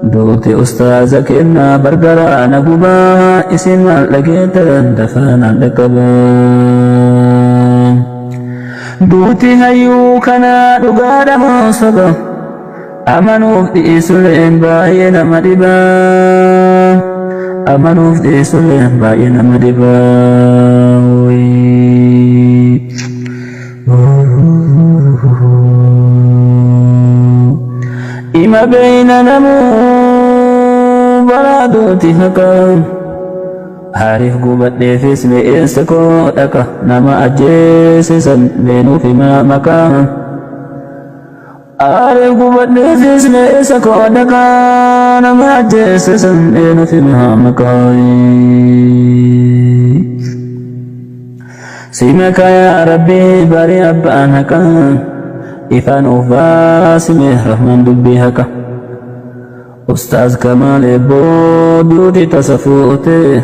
دوتي أستاذ كنا برقرا نقبا اسم لقيت دفانا لقبا دوتي هيو كنا رقاد مصبا أمنوا في سلين باين مدبا أمنوا في سلين باين مدبا إما بيننا برادوتي هكا عارف قوبت في اسم إنسكو لك نما أجيس سن بينو فيما مكان عارف قوبت في اسم إنسكو لك نما أجيس سن بينو فيما مكان سيمك يا ربي باري أبانك إفان أفاسمه رحمن دبيهك أستاذ كمال بوديوتي تصفوتي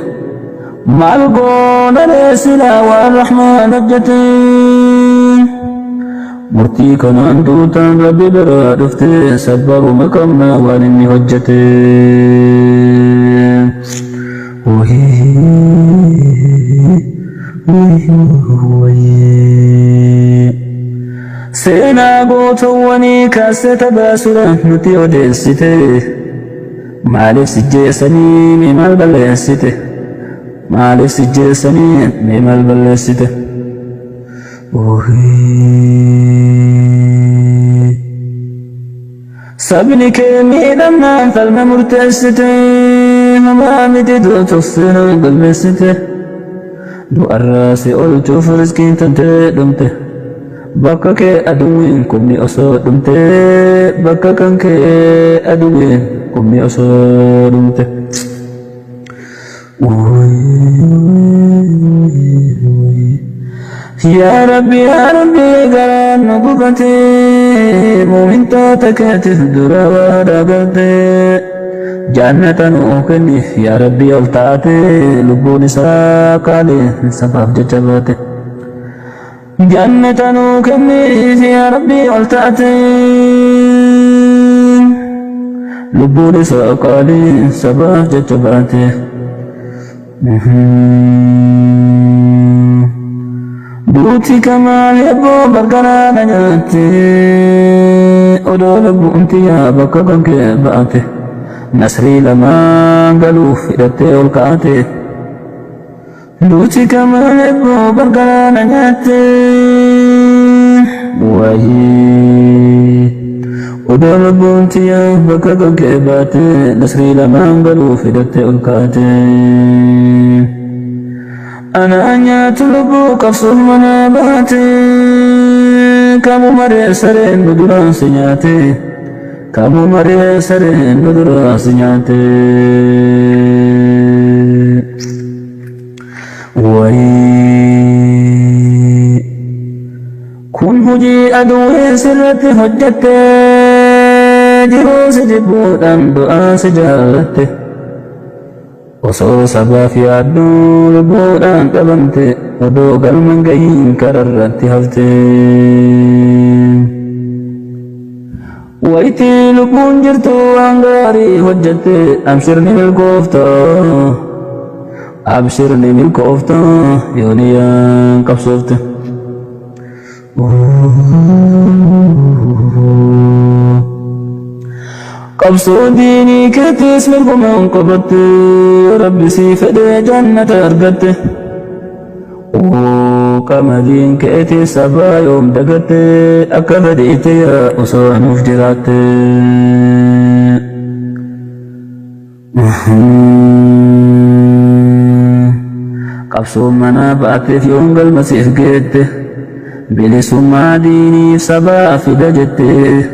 مالقون الإسلا والرحمن أبجتي مرتي كمان دوتا ربي برادفتي سبب مكمنا وانمي هجتي سينا قوتواني كاسة باسولا نتي وديسيتي مالف سجيساني ميمال بلسيتي مالف سجيساني ميمال بلسيتي سبني كمي لما فالما مرتسيتي ممامتي دو تصينا قلبسيتي دو الراسي قلتو فرسكين تنتي دمتي bakka kee aduwwiin kumni osoo dhumte bakka kan kee aduwwiin kumni osoo dhumte yaa rabbi garaan nu gubate muumintoota keetiif dura waa daagalte jannata nuu kenniif yaa rabbi ol taate lubbuun isaa qaalii sabaaf jecha baate جنة كميس يا ربي والتأتين لبولي ساقالي سباح جتباتي دوتي كمال يبو برقنا نجاتي ودو لبو انت يا بكا كنك باتي نسري لما قالوا فئتي والكاتي دوتي كمال يبو برقنا نجاتي وهي ودول بونتيا بكا كيباتي نسري لما انقلوا في دتي الكاتي أنا أنيات لبوك أفصل مناباتي كامو مري سرين بدران سنياتي كامو مري سرين بدران سنياتي kun hojii aduu sirratti hojjette jiruu si jibbuudhaan du'aa si jaallatte osoo sabaaf yaadduu lubbuudhaan qabamte odoo galman gahiin kararratti hafte wayitii lubbuun jirtu waan gaarii hojjette abshirni milkoofta abshirni milkoofta yooniyaan qabsoofte قبصو ديني كتيس مرقم انقبت ربي سيفدي جنة ارقت وكمدين كتيس سبا يوم دقت اكفديت يا أصان وفجرات قبصو منا باتف يوم المسيح قيت بلسما ديني سبا في دجتي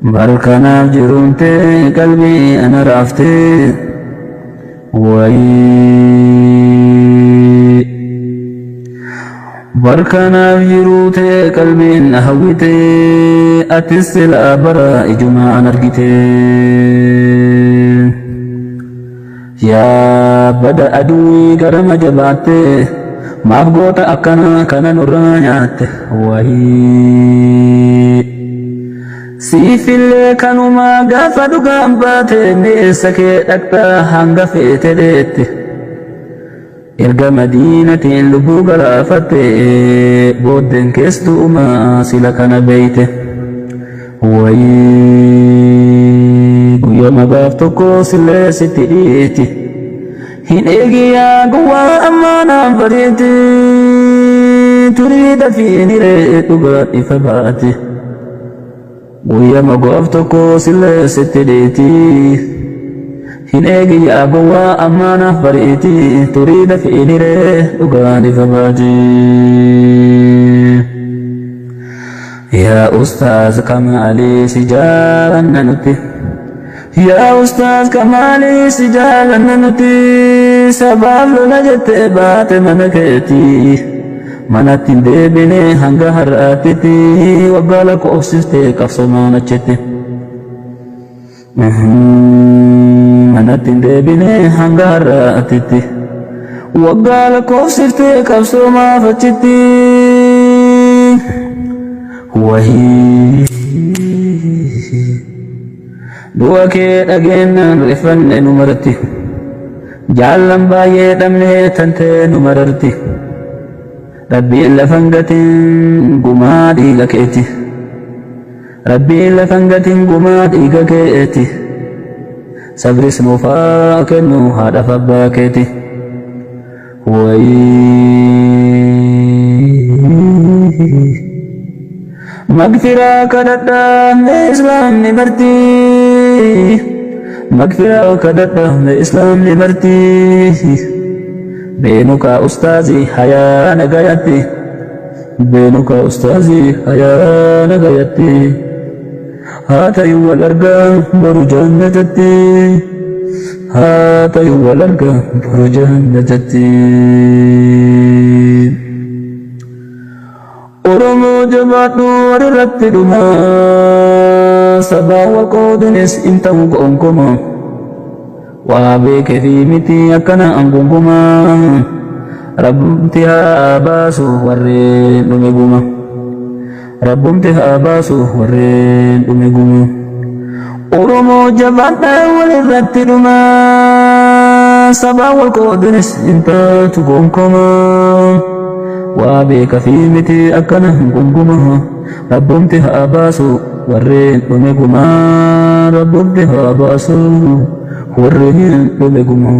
بركنا جرونتي قلبي أنا رافتي بركنا جروتي قلبي نهويتي أتسل أبرا إجماع نرقتي يا بدا أدوي قرم جباتي maaf goota akkana kana nurraa nyaatte wahii siifillee kanumaa gaafa dhugaan baate meessa kee dhaqxaa hanga feete deette erga madiinatiin lubbuu galaafatte booddeen keessumaa sila kana beeyte wayii guyyama gaaf tokko sillee sitti dhiiti hin eegiyaa gowwaa ammaanaan fariiti turii dafiiniree dhugaa ifa baate guyyama gaaf tokko sillee sitti dhiiti hin eegiyaa gowwaa ammaanaan fariiti turii dafiiniree dhugaa ifa baate yaa ustaaz kamaalii si jaalanna nuti yaa ustaaz kamaalii si jaalanna nuti sabaaf lola jettee baate mana keetii manatti hin deebine hanga har'aatitti waggaa lakkoofsiftee qabsomaan achitti manatti hin deebine hanga har'aatitti waggaa lakkoofsiftee qabsoomaaf achitti wahii du'a kee dhageenyaan rifanne nu maratti jaallan baay'ee dhabnee tantee nu mararti rabbiin lafan gatiin gumaa dhiiga keeti rabbiin lafan gatiin gumaa dhiiga keeti sabris nuuf haa kennu haadhaaf abbaa keeti wayii مغفرة كدتا لإسلام نبرتي مغفرة كدتا لإسلام نبرتي بينك أستاذي حياة نغايتي بينك أستاذي حياة نغايتي هاتا يوال أرقام برجان نجتي هاتا يوال أرقام برجان نجتي Oromoo jabaadhu warratti dhumaa sabaa waqoodanis hin ta'u gonkumaa waa beekee fi miti akkana angungumaa rabbumti haa baasu warreen dhume guma rabbumti haa baasu warreen dhume guma Oromoo jabaadhu warratti dhumaa sabaa waqoodanis hin ta'u gonkumaa وابيك في متي أكنا قنقمها ربهم تها باسو ورين أمكما ربهم تها باسو ورين أمكما